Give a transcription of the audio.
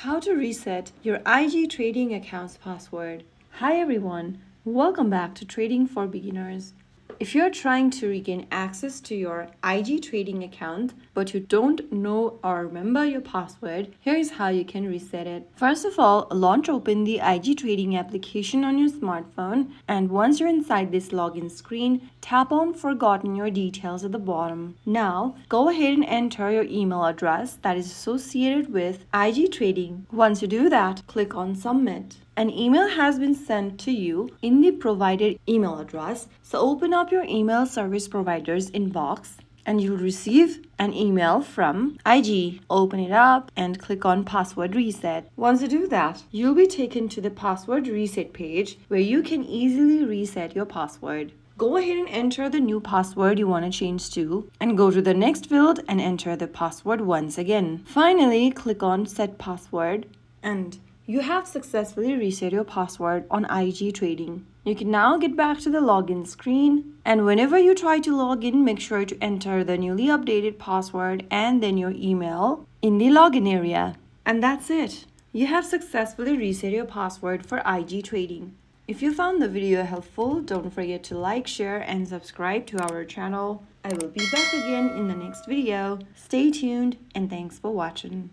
How to reset your IG trading account's password. Hi everyone, welcome back to Trading for Beginners. If you're trying to regain access to your IG trading account but you don't know or remember your password, here's how you can reset it. First of all, launch open the IG trading application on your smartphone, and once you're inside this login screen, tap on Forgotten Your Details at the bottom. Now, go ahead and enter your email address that is associated with IG trading. Once you do that, click on Submit. An email has been sent to you in the provided email address, so open up your email service provider's inbox and you'll receive an email from IG. Open it up and click on Password Reset. Once you do that, you'll be taken to the Password Reset page where you can easily reset your password. Go ahead and enter the new password you want to change to and go to the next field and enter the password once again. Finally, click on Set Password and you have successfully reset your password on IG Trading. You can now get back to the login screen, and whenever you try to log in, make sure to enter the newly updated password and then your email in the login area. And that's it. You have successfully reset your password for IG Trading. If you found the video helpful, don't forget to like, share, and subscribe to our channel. I will be back again in the next video. Stay tuned and thanks for watching.